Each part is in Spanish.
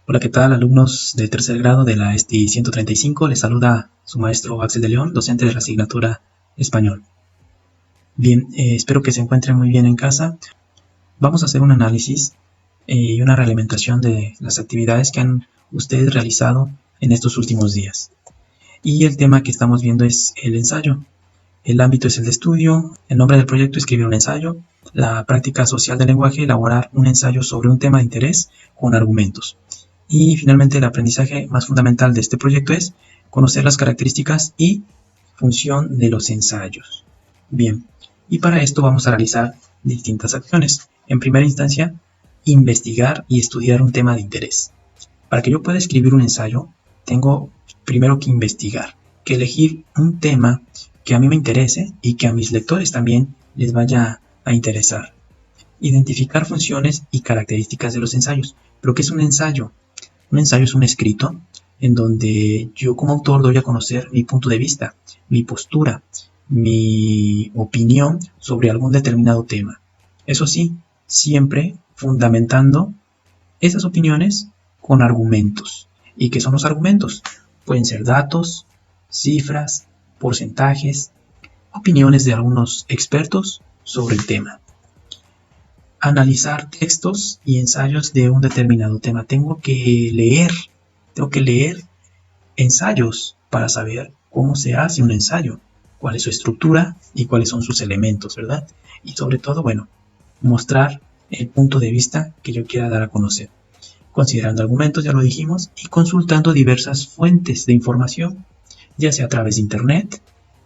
Hola, ¿qué tal, alumnos de tercer grado de la ESTI 135? Les saluda su maestro Axel de León, docente de la asignatura Español. Bien, espero que se encuentren muy bien en casa. Vamos a hacer un análisis y una realimentación de las actividades que han ustedes realizado en estos últimos días. Y el tema que estamos viendo es el ensayo. El ámbito es el de estudio, el nombre del proyecto, escribir un ensayo, la práctica social del lenguaje, elaborar un ensayo sobre un tema de interés con argumentos. Y finalmente el aprendizaje más fundamental de este proyecto es conocer las características y función de los ensayos. Bien, y para esto vamos a realizar distintas acciones. En primera instancia, investigar y estudiar un tema de interés. Para que yo pueda escribir un ensayo, tengo primero que investigar, que elegir un tema que a mí me interese y que a mis lectores también les vaya a interesar. Identificar funciones y características de los ensayos. ¿Pero qué es un ensayo? Un ensayo es un escrito en donde yo como autor doy a conocer mi punto de vista, mi postura, mi opinión sobre algún determinado tema. Eso sí, siempre fundamentando esas opiniones con argumentos. ¿Y qué son los argumentos? Pueden ser datos, cifras, porcentajes, opiniones de algunos expertos sobre el tema. Analizar textos y ensayos de un determinado tema. Tengo que leer ensayos para saber cómo se hace un ensayo, cuál es su estructura y cuáles son sus elementos, ¿verdad? Y sobre todo, bueno, mostrar el punto de vista que yo quiera dar a conocer, considerando argumentos, ya lo dijimos, y consultando diversas fuentes de información, ya sea a través de internet,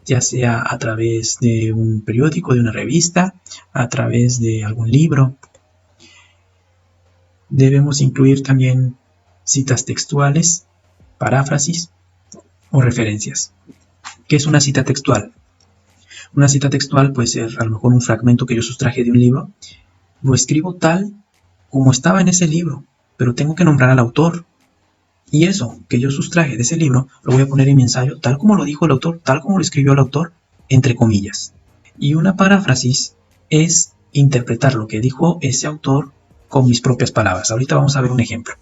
ya sea a través de un periódico, de una revista, a través de algún libro. Debemos incluir también citas textuales, paráfrasis o referencias. ¿Qué es una cita textual? Una cita textual puede ser a lo mejor un fragmento que yo sustraje de un libro. Lo escribo tal como estaba en ese libro, pero tengo que nombrar al autor. Y eso que yo sustraje de ese libro lo voy a poner en mi ensayo tal como lo dijo el autor, tal como lo escribió el autor, entre comillas. Y una paráfrasis es interpretar lo que dijo ese autor con mis propias palabras. Ahorita vamos a ver un ejemplo.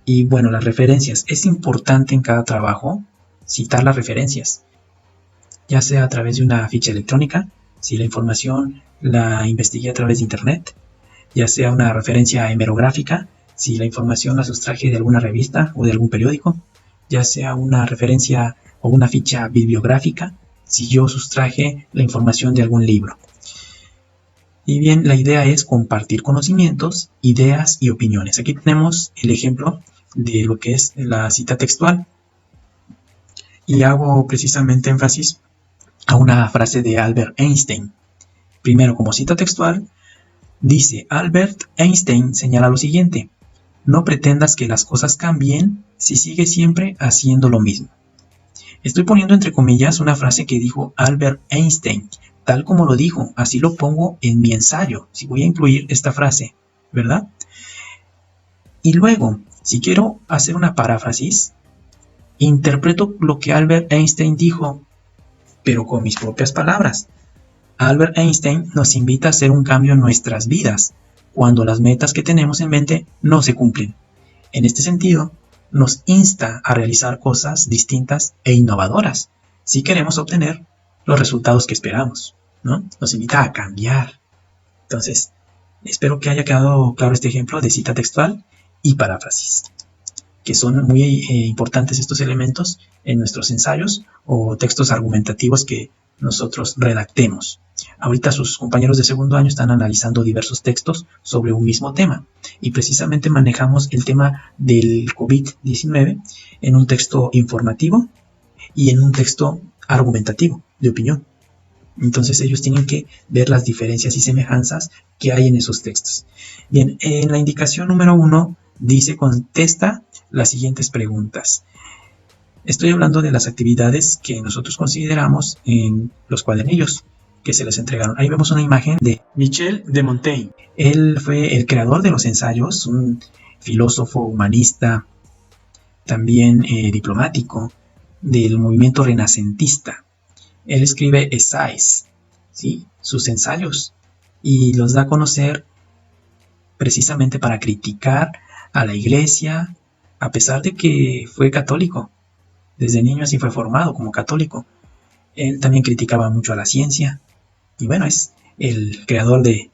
Y bueno, las referencias. Es importante en cada trabajo citar las referencias, ya sea a través de una ficha electrónica, si la información la investigué a través de internet, ya sea una referencia hemerográfica, si la información la sustraje de alguna revista o de algún periódico, ya sea una referencia o una ficha bibliográfica, si yo sustraje la información de algún libro. Y bien, la idea es compartir conocimientos, ideas y opiniones. Aquí tenemos el ejemplo de lo que es la cita textual. Y hago precisamente énfasis a una frase de Albert Einstein. Primero, como cita textual, dice: Albert Einstein señala lo siguiente: no pretendas que las cosas cambien si sigues siempre haciendo lo mismo. Estoy poniendo entre comillas una frase que dijo Albert Einstein, tal como lo dijo, así lo pongo en mi ensayo, si voy a incluir esta frase, ¿verdad? Y luego, si quiero hacer una paráfrasis, interpreto lo que Albert Einstein dijo, pero con mis propias palabras. Albert Einstein nos invita a hacer un cambio en nuestras vidas cuando las metas que tenemos en mente no se cumplen. En este sentido, nos insta a realizar cosas distintas e innovadoras si queremos obtener los resultados que esperamos, ¿no? Nos invita a cambiar. Entonces, espero que haya quedado claro este ejemplo de cita textual y paráfrasis, que son muy importantes estos elementos en nuestros ensayos o textos argumentativos que nosotros redactemos. Ahorita sus compañeros de segundo año están analizando diversos textos sobre un mismo tema y precisamente manejamos el tema del COVID-19 en un texto informativo y en un texto argumentativo de opinión. Entonces ellos tienen que ver las diferencias y semejanzas que hay en esos textos. Bien, en la indicación número 1 dice: contesta las siguientes preguntas. Estoy hablando de las actividades que nosotros consideramos en los cuadernillos que se les entregaron. Ahí vemos una imagen de Michel de Montaigne. Él fue el creador de los ensayos, un filósofo, humanista, también diplomático del movimiento renacentista. Él escribe essays, ¿sí? Sus ensayos, y los da a conocer precisamente para criticar a la iglesia, a pesar de que fue católico, desde niño así fue formado como católico. Él también criticaba mucho a la ciencia y bueno, es el creador de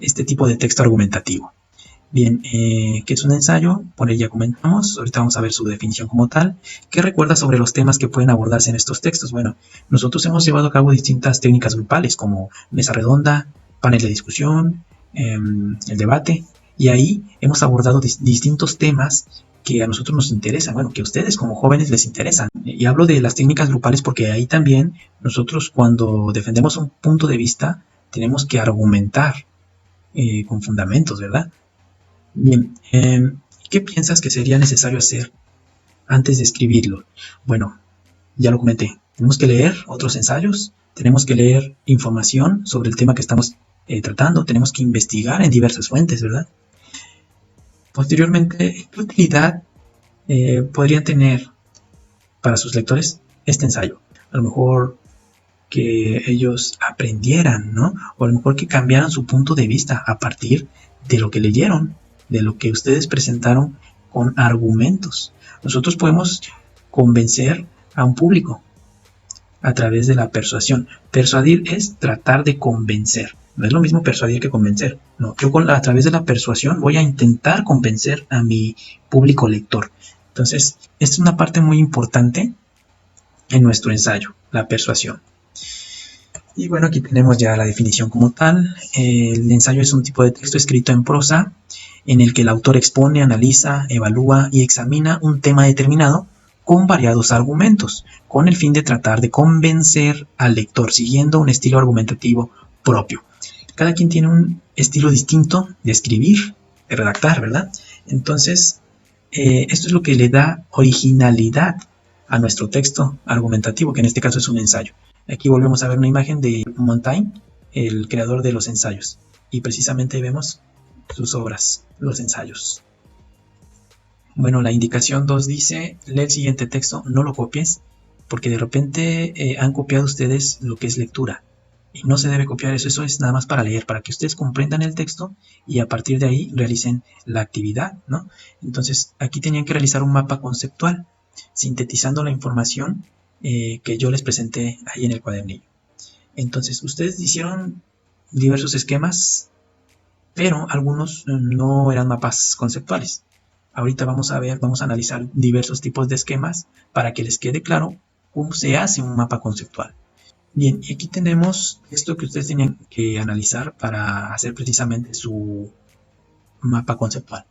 este tipo de texto argumentativo. Bien, ¿qué es un ensayo? Por ello ya comentamos, ahorita vamos a ver su definición como tal. ¿Qué recuerda sobre los temas que pueden abordarse en estos textos? Bueno, nosotros hemos llevado a cabo distintas técnicas grupales como mesa redonda, panel de discusión, el debate, y ahí hemos abordado distintos temas que a nosotros nos interesan, bueno, que a ustedes como jóvenes les interesan. Y hablo de las técnicas grupales porque ahí también nosotros cuando defendemos un punto de vista tenemos que argumentar con fundamentos, ¿verdad? Bien, ¿qué piensas que sería necesario hacer antes de escribirlo? Bueno, ya lo comenté, tenemos que leer otros ensayos, tenemos que leer información sobre el tema que estamos tratando, tenemos que investigar en diversas fuentes, ¿verdad? Posteriormente, ¿qué utilidad podrían tener para sus lectores este ensayo? A lo mejor que ellos aprendieran, ¿no? O a lo mejor que cambiaran su punto de vista a partir de lo que leyeron, de lo que ustedes presentaron con argumentos. Nosotros podemos convencer a un público a través de la persuasión. Persuadir es tratar de convencer. No es lo mismo persuadir que convencer. No, yo a través de la persuasión voy a intentar convencer a mi público lector. Entonces, esta es una parte muy importante en nuestro ensayo, la persuasión. Y bueno, aquí tenemos ya la definición como tal. El ensayo es un tipo de texto escrito en prosa en el que el autor expone, analiza, evalúa y examina un tema determinado con variados argumentos, con el fin de tratar de convencer al lector siguiendo un estilo argumentativo propio. Cada quien tiene un estilo distinto de escribir, de redactar, ¿verdad? Entonces, esto es lo que le da originalidad a nuestro texto argumentativo, que en este caso es un ensayo. Aquí volvemos a ver una imagen de Montaigne, el creador de los ensayos, y precisamente vemos sus obras, los ensayos. Bueno, la indicación 2 dice, lee el siguiente texto, no lo copies, porque de repente han copiado ustedes lo que es lectura. Y no se debe copiar eso, eso es nada más para leer, para que ustedes comprendan el texto y a partir de ahí realicen la actividad, ¿no? Entonces, aquí tenían que realizar un mapa conceptual, sintetizando la información que yo les presenté ahí en el cuadernillo. Entonces, ustedes hicieron diversos esquemas, pero algunos no eran mapas conceptuales. Ahorita vamos a ver, vamos a analizar diversos tipos de esquemas para que les quede claro cómo se hace un mapa conceptual. Bien, y aquí tenemos esto que ustedes tienen que analizar para hacer precisamente su mapa conceptual.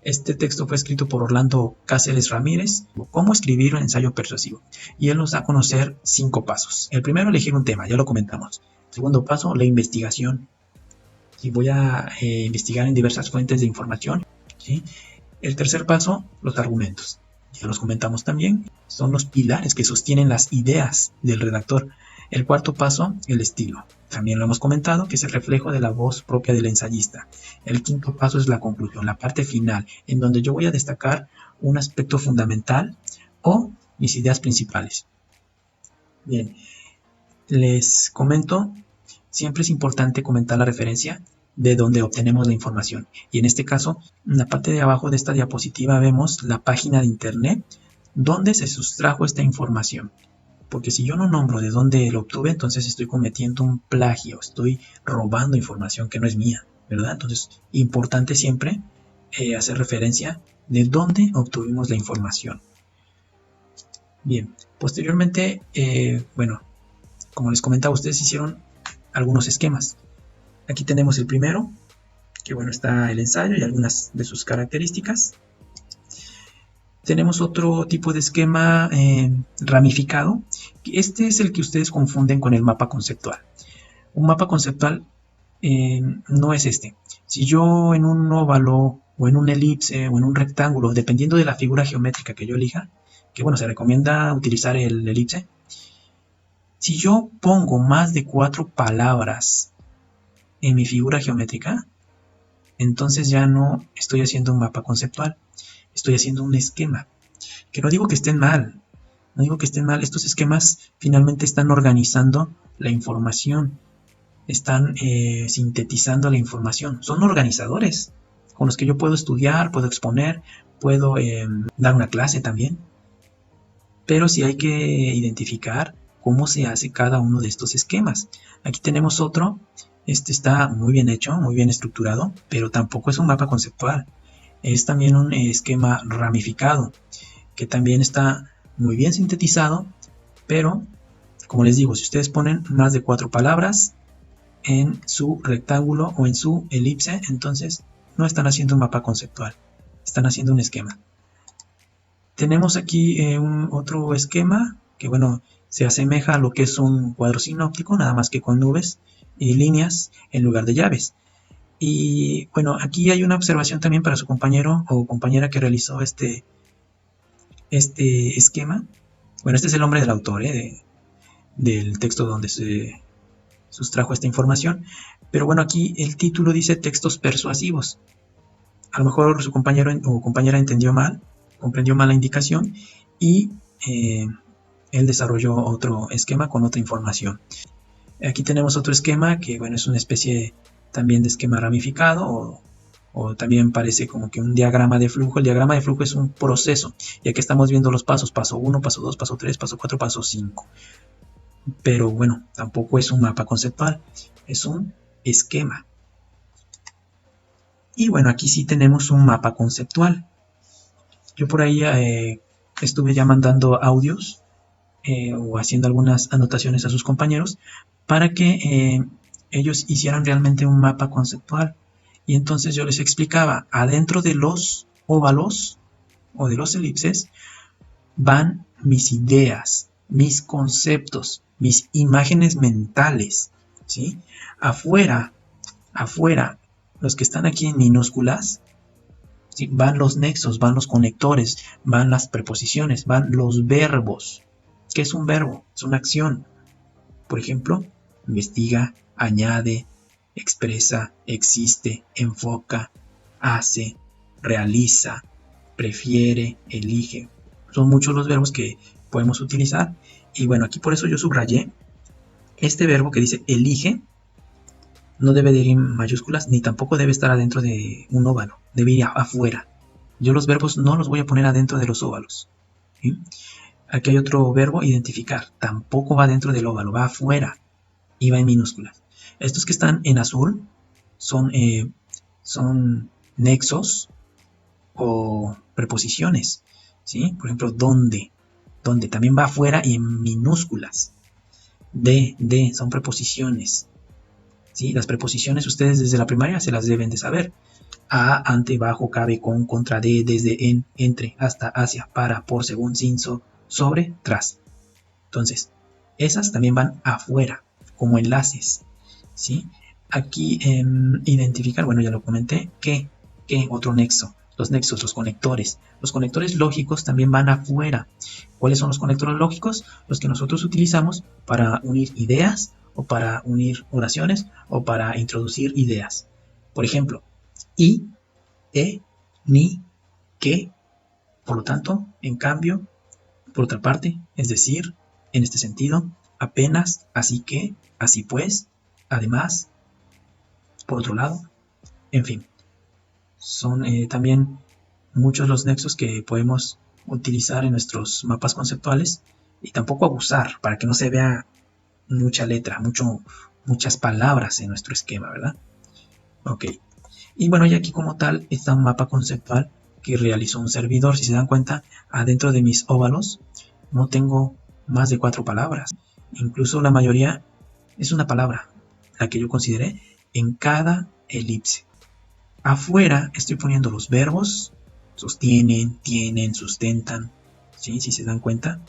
Este texto fue escrito por Orlando Cáceres Ramírez, Cómo escribir un ensayo persuasivo. Y él nos da a conocer 5 pasos. El primero, elegir un tema, ya lo comentamos. El segundo paso, la investigación. Y voy a investigar en diversas fuentes de información, ¿sí? El tercer paso, los argumentos. Ya los comentamos también. Son los pilares que sostienen las ideas del redactor. El cuarto paso, el estilo. También lo hemos comentado, que es el reflejo de la voz propia del ensayista. El quinto paso es la conclusión, la parte final, en donde yo voy a destacar un aspecto fundamental o mis ideas principales. Bien, les comento, siempre es importante comentar la referencia de donde obtenemos la información. Y en este caso, en la parte de abajo de esta diapositiva vemos la página de internet donde se sustrajo esta información. Porque si yo no nombro de dónde lo obtuve, entonces estoy cometiendo un plagio, estoy robando información que no es mía, ¿verdad? Entonces, importante siempre hacer referencia de dónde obtuvimos la información. Bien, posteriormente, bueno, como les comentaba, ustedes hicieron algunos esquemas. Aquí tenemos el primero, que bueno, está el ensayo y algunas de sus características. Tenemos otro tipo de esquema ramificado. Este es el que ustedes confunden con el mapa conceptual. Un mapa conceptual no es este. Si yo en un óvalo o en un elipse o en un rectángulo, dependiendo de la figura geométrica que yo elija, que bueno, se recomienda utilizar el elipse. Si yo pongo más de 4 palabras en mi figura geométrica, entonces ya no estoy haciendo un mapa conceptual. Estoy haciendo un esquema, que no digo que estén mal, no digo que estén mal, estos esquemas finalmente están organizando la información, están sintetizando la información, son organizadores con los que yo puedo estudiar, puedo exponer, puedo dar una clase también, pero sí hay que identificar cómo se hace cada uno de estos esquemas. Aquí tenemos otro, este está muy bien hecho, muy bien estructurado, pero tampoco es un mapa conceptual, es también un esquema ramificado, que también está muy bien sintetizado, pero como les digo, si ustedes ponen más de 4 palabras en su rectángulo o en su elipse, entonces no están haciendo un mapa conceptual, están haciendo un esquema. Tenemos aquí otro esquema que, bueno, se asemeja a lo que es un cuadro sinóptico, nada más que con nubes y líneas en lugar de llaves. Y bueno, aquí hay una observación también para su compañero o compañera que realizó este esquema. Bueno, este es el nombre del autor, del texto donde se sustrajo esta información. Pero bueno, aquí el título dice textos persuasivos. A lo mejor su compañero o compañera entendió mal, comprendió mal la indicación y él desarrolló otro esquema con otra información. Aquí tenemos otro esquema que, bueno, es una especie también de esquema ramificado o también parece como que un diagrama de flujo. El diagrama de flujo es un proceso y aquí estamos viendo los pasos, paso 1, paso 2, paso 3, paso 4, paso 5. Pero bueno, tampoco es un mapa conceptual, es un esquema. Y bueno, aquí sí tenemos un mapa conceptual. Yo por ahí estuve ya mandando audios o haciendo algunas anotaciones a sus compañeros para que ellos hicieran realmente un mapa conceptual. Y entonces yo les explicaba, adentro de los óvalos o de los elipses van mis ideas, mis conceptos, mis imágenes mentales, ¿sí? Afuera, los que están aquí en minúsculas, ¿sí? Van los nexos, van los conectores, van las preposiciones, van los verbos. ¿Qué es un verbo? Es una acción. Por ejemplo, investiga, añade, expresa, existe, enfoca, hace, realiza, prefiere, elige. Son muchos los verbos que podemos utilizar. Y bueno, aquí por eso yo subrayé este verbo que dice elige. No debe de ir en mayúsculas ni tampoco debe estar adentro de un óvalo. Debe ir afuera. Yo los verbos no los voy a poner adentro de los óvalos, ¿sí? Aquí hay otro verbo, identificar. Tampoco va dentro del óvalo, va afuera y va en minúsculas. Estos que están en azul son nexos o preposiciones, ¿sí? Por ejemplo, ¿dónde? Donde también va afuera y en minúsculas. De, son preposiciones, ¿sí? Las preposiciones ustedes desde la primaria se las deben de saber. A, ante, bajo, cabe, con, contra, de, desde, en, entre, hasta, hacia, para, por, según, sin, sobre, tras. Entonces, esas también van afuera, como enlaces, ¿sí? Aquí identificar, bueno, ya lo comenté, ¿qué otro nexo? Los nexos, los conectores. Los conectores lógicos también van afuera. ¿Cuáles son los conectores lógicos? Los que nosotros utilizamos para unir ideas o para unir oraciones o para introducir ideas. Por ejemplo, y, ni, que. Por lo tanto, en cambio, por otra parte, es decir, en este sentido, apenas, así que, así pues, además, por otro lado, en fin. Son también muchos los nexos que podemos utilizar en nuestros mapas conceptuales y tampoco abusar para que no se vea mucha letra, muchas palabras en nuestro esquema, ¿verdad? Ok. Y bueno, ya aquí como tal está un mapa conceptual que realizó un servidor. Si se dan cuenta, adentro de mis óvalos no tengo más de 4 palabras. Incluso la mayoría es una palabra, la que yo consideré, en cada elipse. Afuera estoy poniendo los verbos, sostienen, tienen, sustentan, ¿sí? Si se dan cuenta,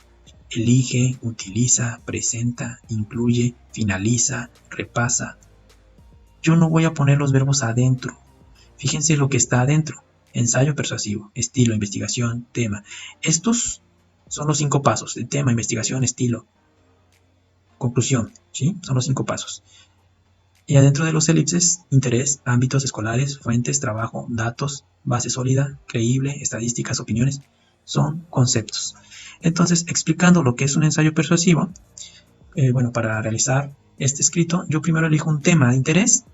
elige, utiliza, presenta, incluye, finaliza, repasa. Yo no voy a poner los verbos adentro. Fíjense lo que está adentro. Ensayo persuasivo, estilo, investigación, tema. Estos son los 5 pasos de tema, investigación, estilo, conclusión, ¿sí? Son los 5 pasos. Y adentro de los elipses, interés, ámbitos escolares, fuentes, trabajo, datos, base sólida, creíble, estadísticas, opiniones, son conceptos. Entonces, explicando lo que es un ensayo persuasivo, bueno, para realizar este escrito, yo primero elijo un tema de interés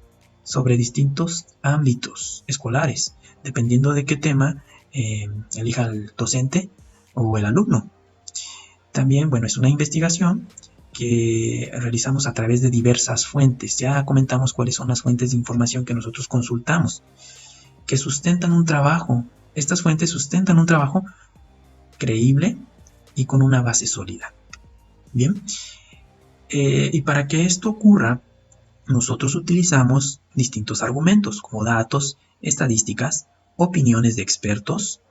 sobre distintos ámbitos escolares. Dependiendo de qué tema, elija el docente o el alumno. También, bueno, es una investigación que realizamos a través de diversas fuentes. Ya comentamos cuáles son las fuentes de información que nosotros consultamos, que sustentan un trabajo. Estas fuentes sustentan un trabajo creíble y con una base sólida. Bien, y para que esto ocurra, nosotros utilizamos distintos argumentos como datos, estadísticas, opiniones de expertos,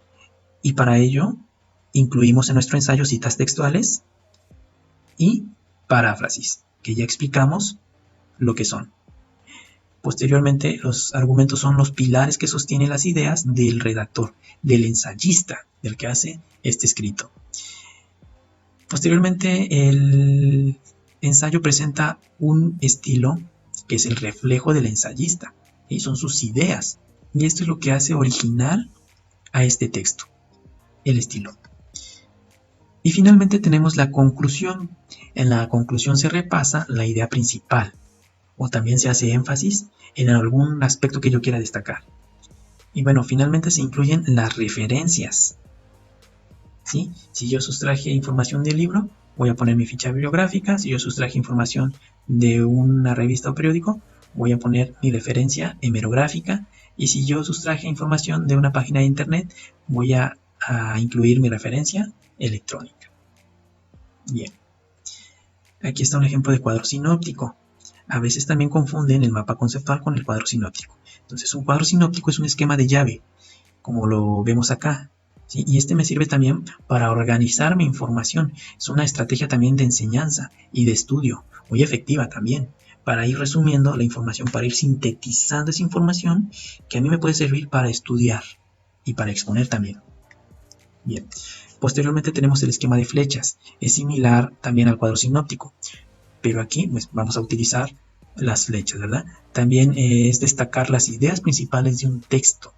y para ello incluimos en nuestro ensayo citas textuales y paráfrasis, que ya explicamos lo que son. Posteriormente, los argumentos son los pilares que sostienen las ideas del redactor, del ensayista, del que hace este escrito. Posteriormente, el ensayo presenta un estilo que es el reflejo del ensayista, y son sus ideas. Y esto es lo que hace original a este texto, el estilo. Y finalmente tenemos la conclusión. En la conclusión se repasa la idea principal, o también se hace énfasis en algún aspecto que yo quiera destacar. Y bueno, finalmente se incluyen las referencias. ¿Sí? Si yo sustraje información del libro, voy a poner mi ficha bibliográfica. Si yo sustraje información de una revista o periódico, voy a poner mi referencia hemerográfica. Y si yo sustraje información de una página de internet, voy a incluir mi referencia electrónica. Bien. Aquí está un ejemplo de cuadro sinóptico. A veces también confunden el mapa conceptual con el cuadro sinóptico. Entonces, un cuadro sinóptico es un esquema de llave, como lo vemos acá. ¿Sí? Y este me sirve también para organizar mi información. Es una estrategia también de enseñanza y de estudio, muy efectiva también, para ir resumiendo la información, para ir sintetizando esa información que a mí me puede servir para estudiar y para exponer también. Bien, posteriormente tenemos el esquema de flechas. Es similar también al cuadro sinóptico, pero aquí pues, vamos a utilizar las flechas, ¿verdad? También es destacar las ideas principales de un texto.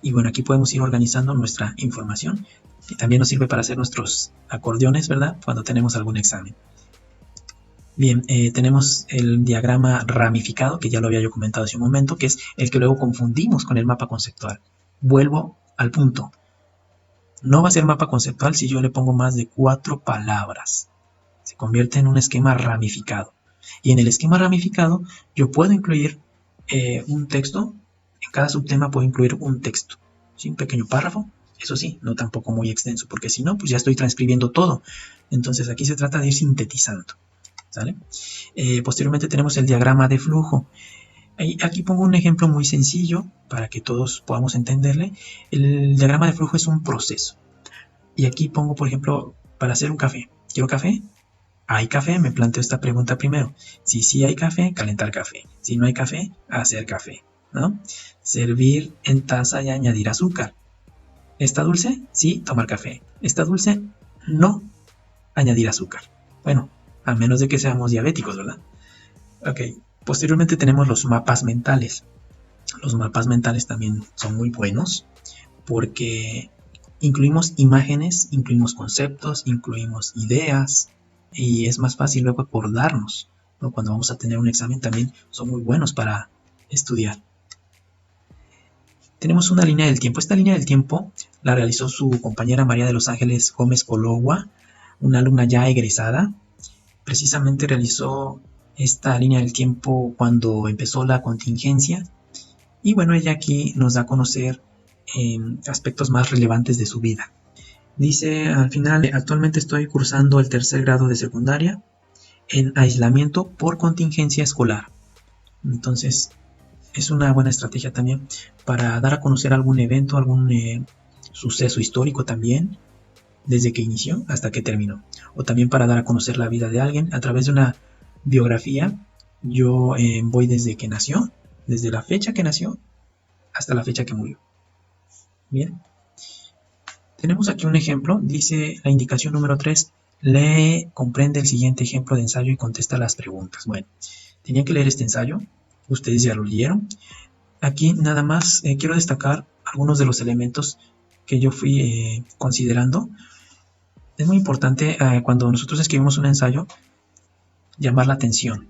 Y bueno, aquí podemos ir organizando nuestra información. Y también nos sirve para hacer nuestros acordeones, ¿verdad? Cuando tenemos algún examen. Bien, tenemos el diagrama ramificado, que ya lo había yo comentado hace un momento, que es el que luego confundimos con el mapa conceptual. Vuelvo al punto. No va a ser mapa conceptual si yo le pongo más de 4 palabras. Se convierte en un esquema ramificado. Y en el esquema ramificado yo puedo incluir un texto. En cada subtema puedo incluir un texto. ¿Sí? Un pequeño párrafo. Eso sí, no tampoco muy extenso, porque si no, pues ya estoy transcribiendo todo. Entonces aquí se trata de ir sintetizando. ¿Sale? Posteriormente tenemos el diagrama de flujo. Aquí pongo un ejemplo muy sencillo para que todos podamos entenderle. El diagrama de flujo es un proceso. Y aquí pongo, por ejemplo, para hacer un café. ¿Quiero café? ¿Hay café? Me planteo esta pregunta primero. Si sí hay café, calentar café. Si no hay café, hacer café, ¿no? Servir en taza y añadir azúcar. ¿Está dulce? Sí, tomar café. ¿Está dulce? No, añadir azúcar. Bueno, a menos de que seamos diabéticos, ¿verdad? Ok. Posteriormente tenemos los mapas mentales. Los mapas mentales también son muy buenos porque incluimos imágenes, incluimos conceptos, incluimos ideas y es más fácil luego acordarnos, ¿no? Cuando vamos a tener un examen también son muy buenos para estudiar. Tenemos una línea del tiempo. Esta línea del tiempo la realizó su compañera María de los Ángeles Gómez Cologua, una alumna ya egresada. Precisamente realizó esta línea del tiempo cuando empezó la contingencia. Y bueno, ella aquí nos da a conocer aspectos más relevantes de su vida. Dice al final, actualmente estoy cursando el 3er grado de secundaria en aislamiento por contingencia escolar. Entonces, es una buena estrategia también para dar a conocer algún evento, algún suceso histórico también, desde que inició hasta que terminó. O también para dar a conocer la vida de alguien a través de una biografía. Yo voy desde que nació, desde la fecha que nació hasta la fecha que murió. Bien. Tenemos aquí un ejemplo. Dice la indicación número 3. Lee, comprende el siguiente ejemplo de ensayo y contesta las preguntas. Bueno, tenía que leer este ensayo. Ustedes ya lo leyeron. Aquí nada más quiero destacar algunos de los elementos que yo fui considerando. Es muy importante cuando nosotros escribimos un ensayo llamar la atención.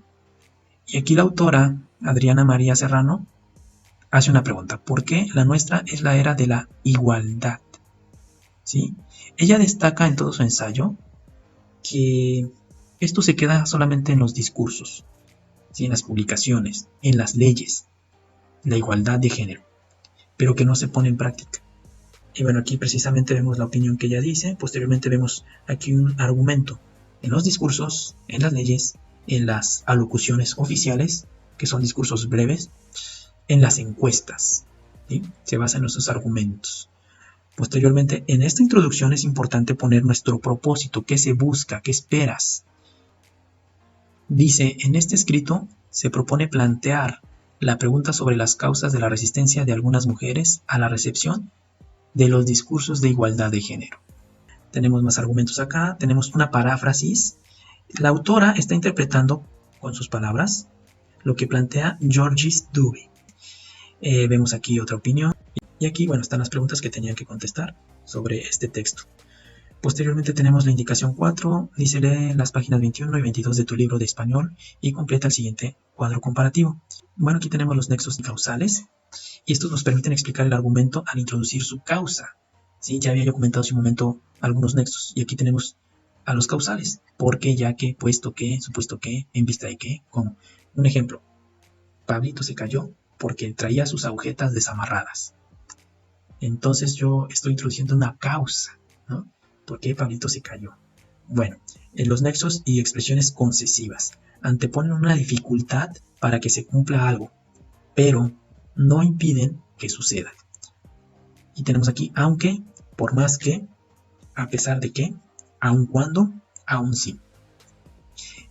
Y aquí la autora, Adriana María Serrano, hace una pregunta. ¿Por qué la nuestra es la era de la igualdad? ¿sí? Ella destaca en todo su ensayo que esto se queda solamente en los discursos, ¿sí? En las publicaciones, en las leyes, la igualdad de género, pero que no se pone en práctica. Y bueno, aquí precisamente vemos la opinión que ella dice. Posteriormente vemos aquí un argumento en los discursos, en las leyes, en las alocuciones oficiales, que son discursos breves, en las encuestas, ¿sí? Se basa en nuestros argumentos. Posteriormente, en esta introducción es importante poner nuestro propósito, qué se busca, qué esperas. Dice, en este escrito se propone plantear la pregunta sobre las causas de la resistencia de algunas mujeres a la recepción de los discursos de igualdad de género. Tenemos más argumentos acá, tenemos una paráfrasis. La autora está interpretando con sus palabras lo que plantea Georges Duby. Vemos aquí otra opinión. Y aquí, bueno, están las preguntas que tenían que contestar sobre este texto. Posteriormente tenemos la indicación 4, dice lee las páginas 21 y 22 de tu libro de español y completa el siguiente cuadro comparativo. Bueno, aquí tenemos los nexos causales y estos nos permiten explicar el argumento al introducir su causa. ¿Sí? Ya había yo comentado hace un momento algunos nexos y aquí tenemos a los causales. ¿Por qué, ya que, puesto que, supuesto que, en vista de que, cómo? Un ejemplo. Pablito se cayó porque traía sus agujetas desamarradas. Entonces yo estoy introduciendo una causa, ¿no? ¿Por qué Pablito se cayó? Bueno, los nexos y expresiones concesivas anteponen una dificultad para que se cumpla algo, pero no impiden que suceda. Y tenemos aquí aunque, por más que, a pesar de que, aun cuando, aun sí.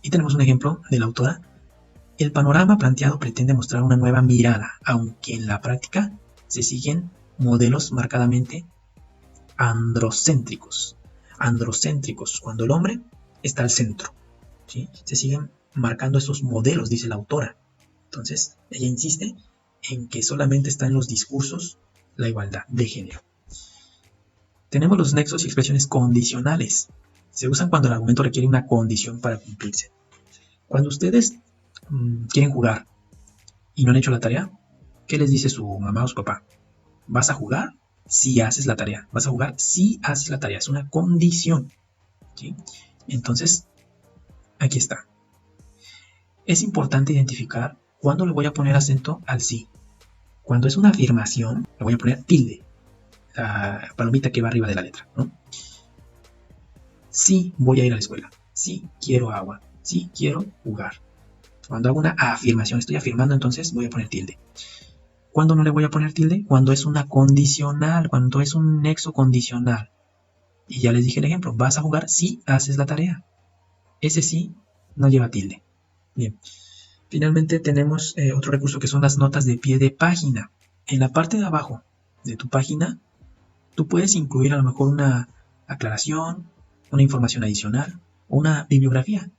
Y tenemos un ejemplo de la autora. El panorama planteado pretende mostrar una nueva mirada, aunque en la práctica se siguen modelos marcadamente androcéntricos. Androcéntricos, cuando el hombre está al centro, ¿sí? Se siguen marcando esos modelos, dice la autora. Entonces, ella insiste en que solamente está en los discursos la igualdad de género. Tenemos los nexos y expresiones condicionales. Se usan cuando el argumento requiere una condición para cumplirse. Cuando ustedes quieren jugar y no han hecho la tarea, ¿qué les dice su mamá o su papá? ¿Vas a jugar? Si haces la tarea. ¿Vas a jugar? Si haces la tarea. Es una condición, ¿sí? Entonces, aquí está. Es importante identificar cuándo le voy a poner acento al sí. Cuando es una afirmación, le voy a poner tilde, la palomita que va arriba de la letra, ¿no? Sí voy a ir a la escuela. Sí quiero agua. Sí quiero jugar. Cuando hago una afirmación, estoy afirmando, entonces voy a poner tilde. ¿Cuándo no le voy a poner tilde? Cuando es una condicional, cuando es un nexo condicional. Y ya les dije el ejemplo, vas a jugar si haces la tarea. Ese sí no lleva tilde. Bien. Finalmente tenemos otro recurso que son las notas de pie de página. En la parte de abajo de tu página, tú puedes incluir a lo mejor una aclaración, una información adicional o una bibliografía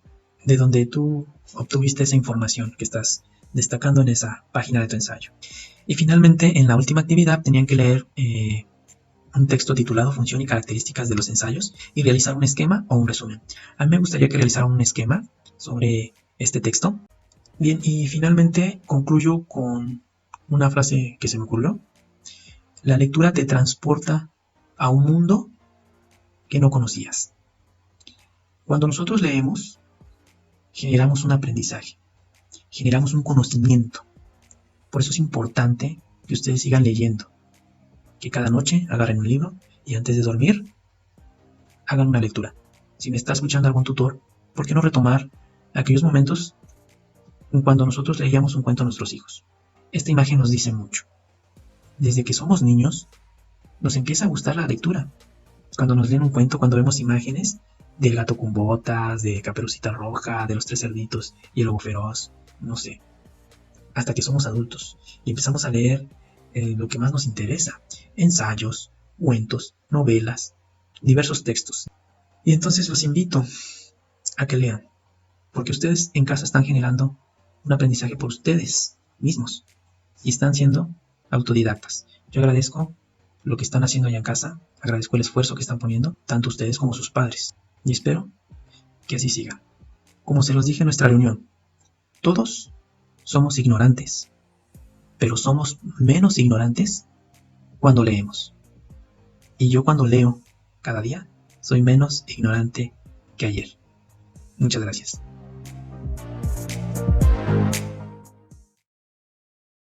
de donde tú obtuviste esa información que estás destacando en esa página de tu ensayo. Y finalmente, en la última actividad tenían que leer un texto titulado Función y características de los ensayos y realizar un esquema o un resumen. A mí me gustaría que realizaran un esquema sobre este texto. Bien, y finalmente concluyo con una frase que se me ocurrió. La lectura te transporta a un mundo que no conocías. Cuando nosotros leemos, generamos un aprendizaje, generamos un conocimiento. Por eso es importante que ustedes sigan leyendo, que cada noche agarren un libro y antes de dormir hagan una lectura. Si me está escuchando algún tutor, ¿por qué no retomar aquellos momentos cuando nosotros leíamos un cuento a nuestros hijos? Esta imagen nos dice mucho. Desde que somos niños, nos empieza a gustar la lectura. Cuando nos leen un cuento, cuando vemos imágenes del gato con botas, de Caperucita Roja, de los tres cerditos y el lobo feroz, no sé, hasta que somos adultos y empezamos a leer lo que más nos interesa, ensayos, cuentos, novelas, diversos textos. Y entonces los invito a que lean, porque ustedes en casa están generando un aprendizaje por ustedes mismos y están siendo autodidactas. Yo agradezco lo que están haciendo allá en casa, agradezco el esfuerzo que están poniendo, tanto ustedes como sus padres, y espero que así siga. Como se los dije en nuestra reunión, todos somos ignorantes, pero somos menos ignorantes cuando leemos. Y yo cuando leo cada día soy menos ignorante que ayer. Muchas gracias.